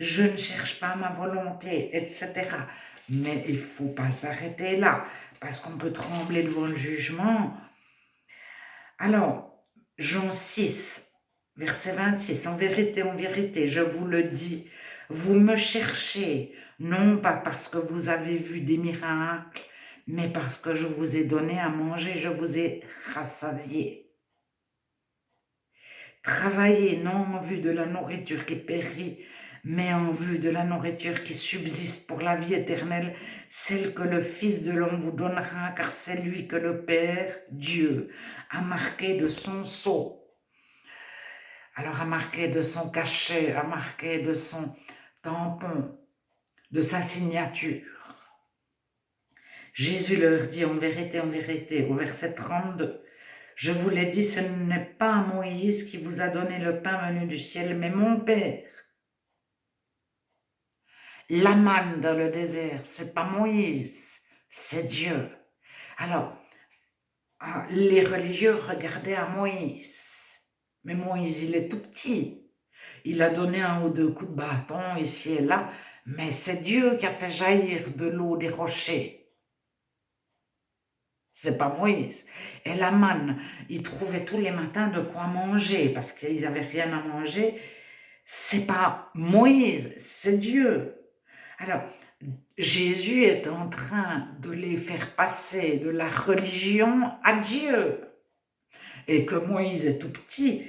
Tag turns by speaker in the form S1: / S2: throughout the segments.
S1: je ne cherche pas ma volonté, etc. Mais il ne faut pas s'arrêter là, parce qu'on peut trembler devant le jugement. Alors, Jean 6, verset 26, en vérité, je vous le dis, vous me cherchez, non pas parce que vous avez vu des miracles, mais parce que je vous ai donné à manger, je vous ai rassasié. Travaillez non en vue de la nourriture qui périt, mais en vue de la nourriture qui subsiste pour la vie éternelle, celle que le Fils de l'homme vous donnera, car c'est lui que le Père, Dieu, a marqué de son sceau. Alors a marqué de son cachet, a marqué de son tampon, de sa signature. Jésus leur dit en vérité, au verset 32, « Je vous l'ai dit, ce n'est pas Moïse qui vous a donné le pain venu du ciel, mais mon Père. » La manne dans le désert, c'est pas Moïse, c'est Dieu. Alors, les religieux regardaient à Moïse, mais Moïse, il est tout petit. Il a donné un ou deux coups de bâton ici et là, mais c'est Dieu qui a fait jaillir de l'eau des rochers. C'est pas Moïse. Et la manne, ils trouvaient tous les matins de quoi manger parce qu'ils n'avaient rien à manger. C'est pas Moïse, c'est Dieu. Alors, Jésus est en train de les faire passer de la religion à Dieu. Et que Moïse est tout petit.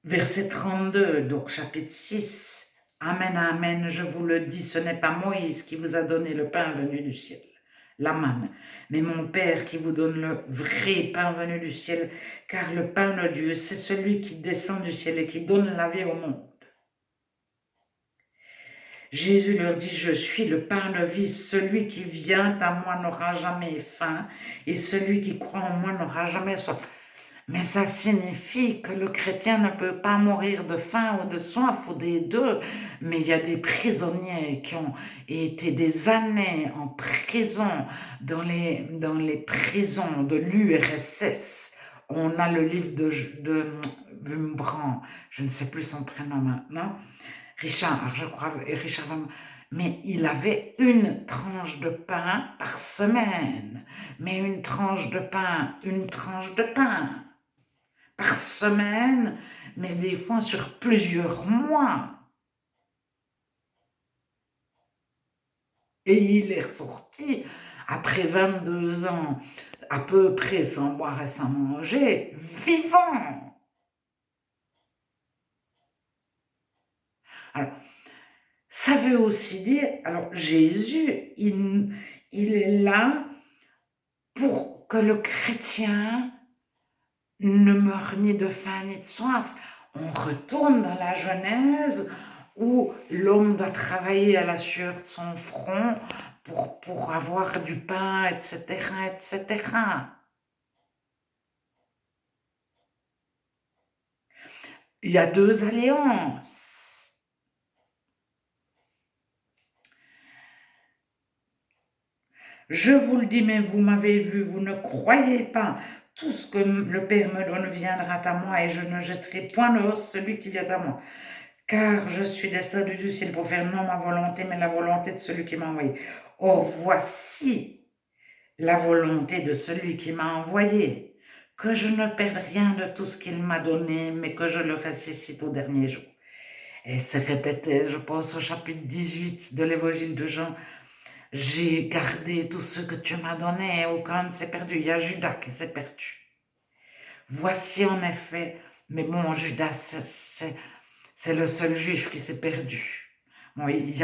S1: Verset 32, donc chapitre 6. Amen, amen, je vous le dis, ce n'est pas Moïse qui vous a donné le pain venu du ciel, la manne, mais mon Père qui vous donne le vrai pain venu du ciel, car le pain de Dieu, c'est celui qui descend du ciel et qui donne la vie au monde. Jésus leur dit, je suis le pain de vie, celui qui vient à moi n'aura jamais faim, et celui qui croit en moi n'aura jamais soif. Mais ça signifie que le chrétien ne peut pas mourir de faim ou de soif ou des deux. Mais il y a des prisonniers qui ont été des années en prison, dans les prisons de l'URSS. On a le livre de Wurmbrand, je ne sais plus son prénom maintenant, Richard, je crois, Richard Wurmbrand. Mais il avait une tranche de pain par semaine. Mais une tranche de pain par semaine, mais des fois sur plusieurs mois. Et il est ressorti après 22 ans, à peu près sans boire et sans manger, vivant. Alors, ça veut aussi dire, alors Jésus, il est là pour que le chrétien ne meurt ni de faim ni de soif. On retourne dans la Genèse où l'homme doit travailler à la sueur de son front pour avoir du pain, etc., etc. Il y a deux alliances. Je vous le dis, mais vous m'avez vu, vous ne croyez pas. Tout ce que le Père me donne viendra à moi et je ne jetterai point dehors celui qui vient à moi. Car je suis descendu du ciel pour faire non ma volonté, mais la volonté de celui qui m'a envoyé. Or, voici la volonté de celui qui m'a envoyé, que je ne perde rien de tout ce qu'il m'a donné, mais que je le ressuscite au dernier jour. Et c'est répété, je pense, au chapitre 18 de l'Évangile de Jean. J'ai gardé tout ce que tu m'as donné et aucun ne s'est perdu. Il y a Judas qui s'est perdu. Voici en effet, mais bon, Judas, c'est le seul juif qui s'est perdu. Bon, il y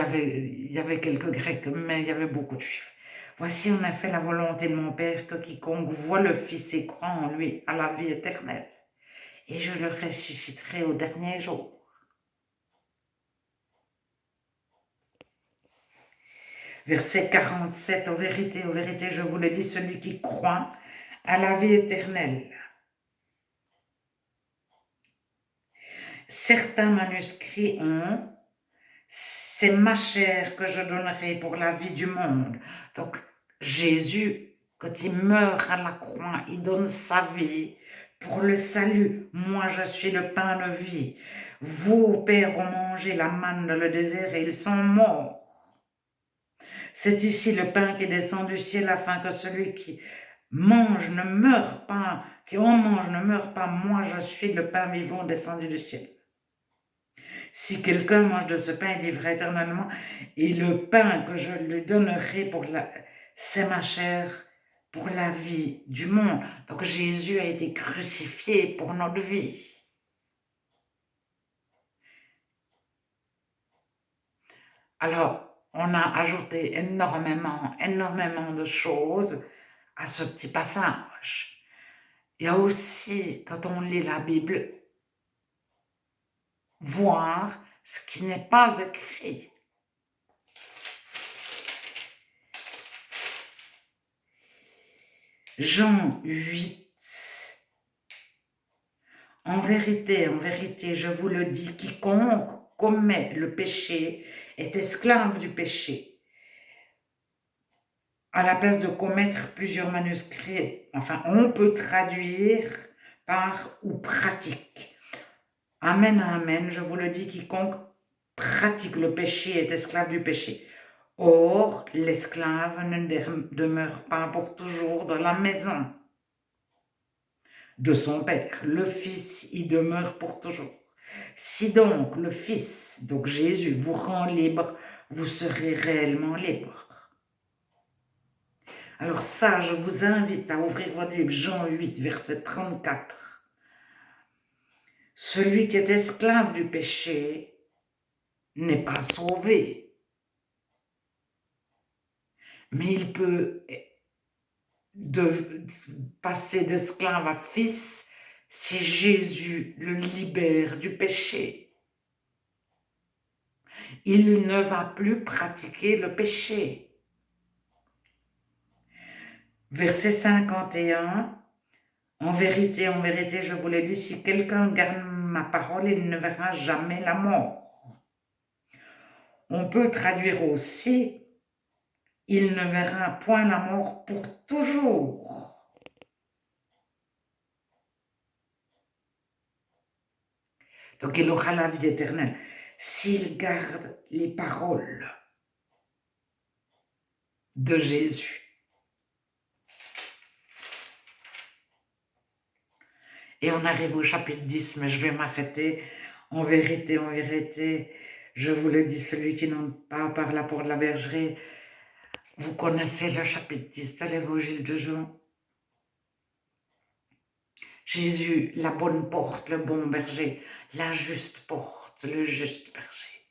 S1: avait quelques Grecs, mais il y avait beaucoup de Juifs. Voici en effet la volonté de mon Père, que quiconque voit le Fils et croit en lui a la vie éternelle. Et je le ressusciterai au dernier jour. Verset 47, au vérité, je vous le dis, celui qui croit a la vie éternelle. Certains manuscrits ont « c'est ma chair que je donnerai pour la vie du monde ». Donc, Jésus, quand il meurt à la croix, il donne sa vie pour le salut. Moi, je suis le pain de vie. Vos pères ont mangé la manne dans le désert et ils sont morts. C'est ici le pain qui descend du ciel afin que celui qui mange ne meure pas, qui en mange ne meure pas. Moi, je suis le pain vivant descendu du ciel. Si quelqu'un mange de ce pain, il vivra éternellement. Et le pain que je lui donnerai c'est ma chair pour la vie du monde. Donc Jésus a été crucifié pour notre vie. Alors, on a ajouté énormément de choses à ce petit passage. Il y a aussi, quand on lit la Bible, voir ce qui n'est pas écrit. Jean 8. En vérité, je vous le dis, quiconque commet le péché est esclave du péché. À la place de commettre plusieurs manuscrits, enfin, on peut traduire par ou pratique. Amen, amen, je vous le dis, quiconque pratique le péché est esclave du péché. Or, l'esclave ne demeure pas pour toujours dans la maison de son père. Le Fils y demeure pour toujours. Si donc le Fils, donc Jésus, vous rend libre, vous serez réellement libre. Alors ça, je vous invite à ouvrir votre Bible, Jean 8, verset 34. Celui qui est esclave du péché n'est pas sauvé, mais il peut passer d'esclave à fils si Jésus le libère du péché. Il ne va plus pratiquer le péché. Verset 51, en vérité, je vous le dis, si quelqu'un garde ma parole, il ne verra jamais la mort. On peut traduire aussi, il ne verra point la mort pour toujours. Donc il aura la vie éternelle s'il garde les paroles de Jésus. Et on arrive au chapitre 10, mais je vais m'arrêter. En vérité, je vous le dis, celui qui n'entre pas par la porte de la bergerie, vous connaissez le chapitre 10 de l'évangile de Jean. Jésus, la bonne porte, le bon berger, la juste porte, le juste berger.